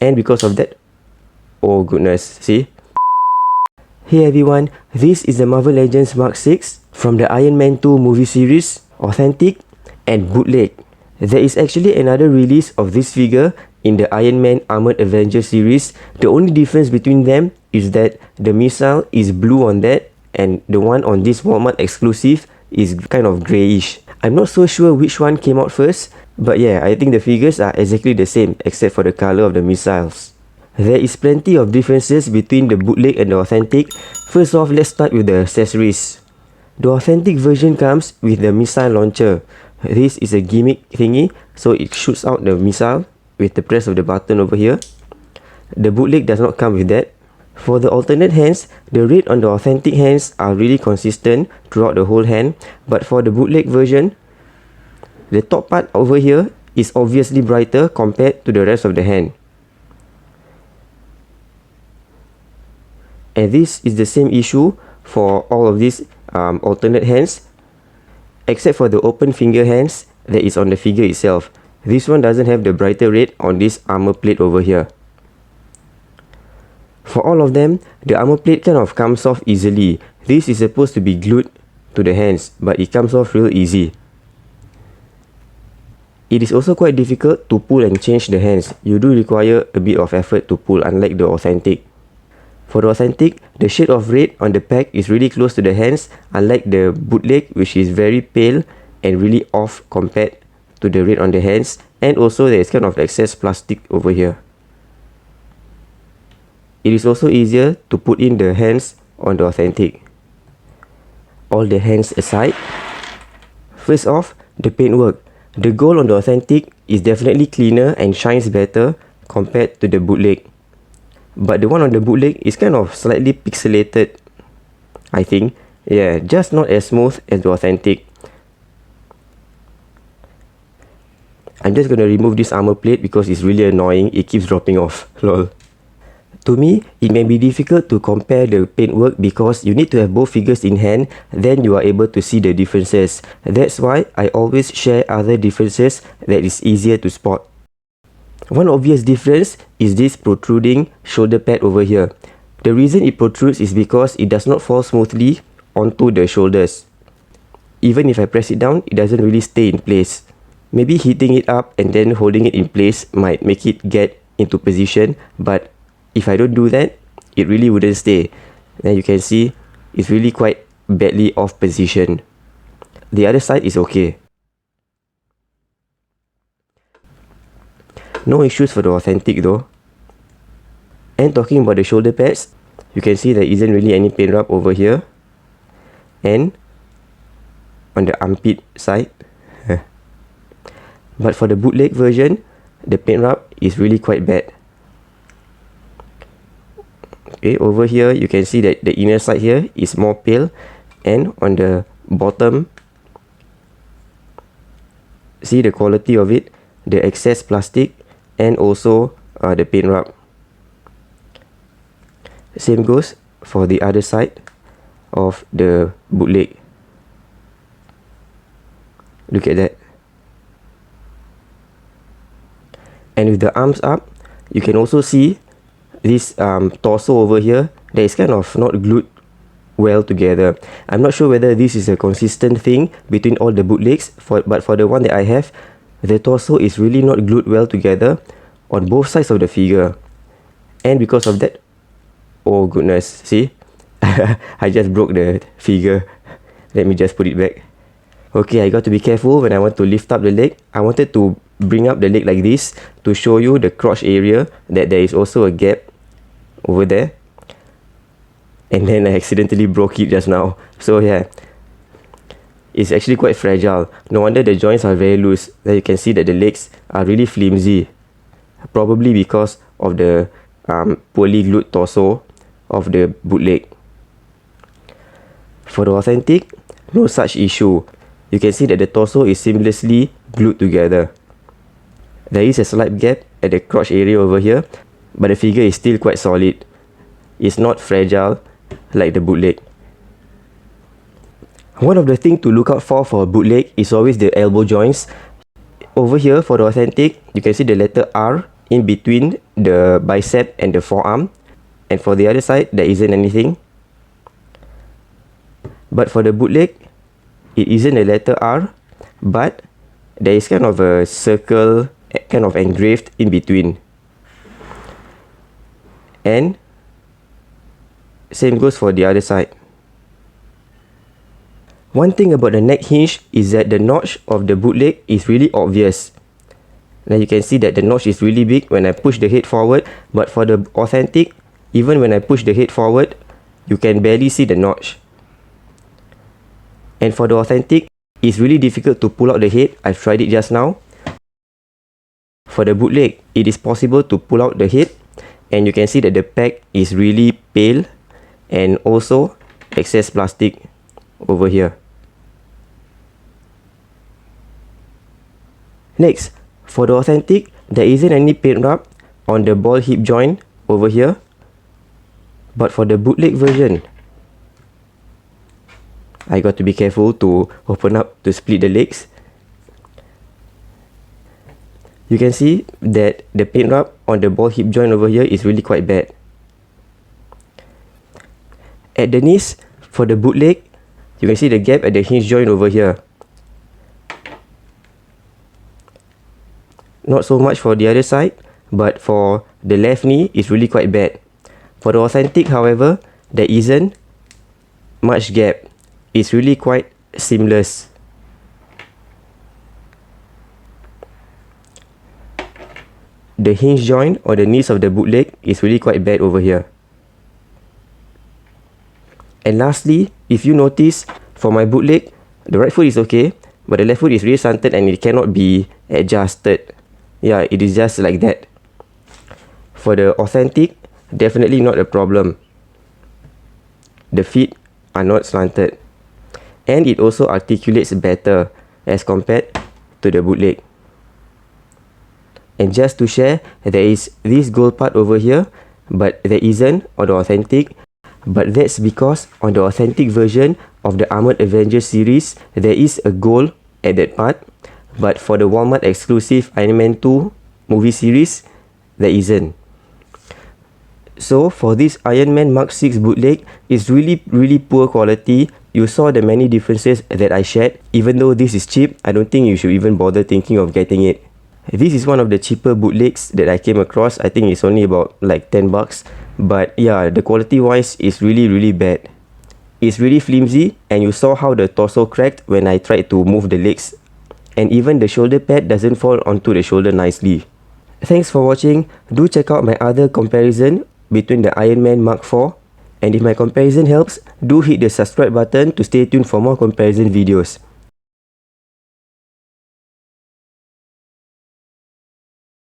And because of that, oh goodness, see? Hey everyone, this is the Marvel Legends Mark 6 from the Iron Man 2 movie series, Authentic and Bootleg. There is actually another release of this figure in the Iron Man Armored Avenger series. The only difference between them is that the missile is blue on that and the one on this Walmart exclusive is kind of greyish. I'm not so sure which one came out first, but yeah, I think the figures are exactly the same except for the colour of the missiles. There is plenty of differences between the bootleg and the authentic. First off, let's start with the accessories. The authentic version comes with the missile launcher. This is a gimmick thingy, so it shoots out the missile with the press of the button over here. The bootleg does not come with that. For the alternate hands, the red on the authentic hands are really consistent throughout the whole hand, but for the bootleg version, the top part over here is obviously brighter compared to the rest of the hand. And this is the same issue for all of these alternate hands, except for the open finger hands that is on the figure itself. This one doesn't have the brighter red on this armor plate over here. For all of them, the armor plate kind of comes off easily. This is supposed to be glued to the hands, but it comes off real easy. It is also quite difficult to pull and change the hands. You do require a bit of effort to pull, unlike the authentic. For the authentic, the shade of red on the pack is really close to the hands, unlike the bootleg, which is very pale and really off compared to the red on the hands, and also there is kind of excess plastic over here. It is also easier to put in the hands on the authentic. All the hands aside, first off, the paintwork. The gold on the authentic is definitely cleaner and shines better compared to the bootleg. But the one on the bootleg is kind of slightly pixelated, I think. Yeah, just not as smooth as the authentic. I'm just gonna remove this armor plate because it's really annoying. It keeps dropping off. Lol. To me, it may be difficult to compare the paintwork because you need to have both figures in hand, then you are able to see the differences. That's why I always share other differences that is easier to spot. One obvious difference is this protruding shoulder pad over here. The reason it protrudes is because it does not fall smoothly onto the shoulders. Even if I press it down, it doesn't really stay in place. Maybe heating it up and then holding it in place might make it get into position, but if I don't do that, it really wouldn't stay. And you can see it's really quite badly off position. The other side is okay. No issues for the authentic though. And talking about the shoulder pads, you can see there isn't really any paint rub over here. And on the armpit side. But for the bootleg version, the paint rub is really quite bad. Okay, over here you can see that the inner side here is more pale, and on the bottom, see the quality of it, the excess plastic, and also the paint rub. Same goes for the other side of the bootleg. Look at that. And with the arms up, you can also see this torso over here that is kind of not glued well together. I'm not sure whether this is a consistent thing between all the bootlegs, but for the one that I have, the torso is really not glued well together on both sides of the figure. And because of that, oh goodness, see? I just broke the figure. Let me just put it back. Okay, I got to be careful when I want to lift up the leg. I wanted to bring up the leg like this to show you the crotch area, that there is also a gap over there. And then I accidentally broke it just now. So yeah, it's actually quite fragile. No wonder the joints are very loose. There you can see that the legs are really flimsy. Probably because of the poorly glued torso of the bootleg. For the authentic, no such issue. You can see that the torso is seamlessly glued together. There is a slight gap at the crotch area over here, but the figure is still quite solid. It's not fragile like the bootleg. One of the things to look out for a bootleg is always the elbow joints. Over here for the authentic, you can see the letter R in between the bicep and the forearm, and for the other side there isn't anything. But for the bootleg, it isn't a letter R, but there is kind of a circle kind of engraved in between. And same goes for the other side. One thing about the neck hinge is that the notch of the bootleg is really obvious. Now you can see that the notch is really big when I push the head forward, but for the authentic, even when I push the head forward, you can barely see the notch. And for the authentic, it's really difficult to pull out the head. I've tried it just now. For the bootleg, it is possible to pull out the head, and you can see that the pack is really pale, and also excess plastic over here. Next, for the authentic, there isn't any paint rub on the ball hip joint over here. But for the bootleg version, I got to be careful to open up to split the legs. You can see that the paint rub on the ball hip joint over here is really quite bad. At the knees, for the bootleg, you can see the gap at the hinge joint over here. Not so much for the other side, but for the left knee, it's really quite bad. For the authentic, however, there isn't much gap. It's really quite seamless. The hinge joint or the knees of the bootleg is really quite bad over here. And lastly, if you notice, for my bootleg, the right foot is okay, but the left foot is really slanted and it cannot be adjusted. Yeah, it is just like that. For the authentic, definitely not a problem. The feet are not slanted. And it also articulates better as compared to the bootleg. And just to share, there is this gold part over here, but there isn't on the authentic. But that's because on the authentic version of the Armored Avengers series, there is a gold at that part. But for the Walmart exclusive Iron Man 2 movie series, there isn't. So for this Iron Man Mark 6 bootleg, it's really poor quality. You saw the many differences that I shared. Even though this is cheap, I don't think you should even bother thinking of getting it. This is one of the cheaper bootlegs that I came across. I think it's only about like 10 bucks. But yeah, the quality wise is really bad. It's really flimsy, and you saw how the torso cracked when I tried to move the legs. And even the shoulder pad doesn't fall onto the shoulder nicely. Thanks for watching. Do check out my other comparison between the Iron Man Mark 4. And if my comparison helps, do hit the subscribe button to stay tuned for more comparison videos.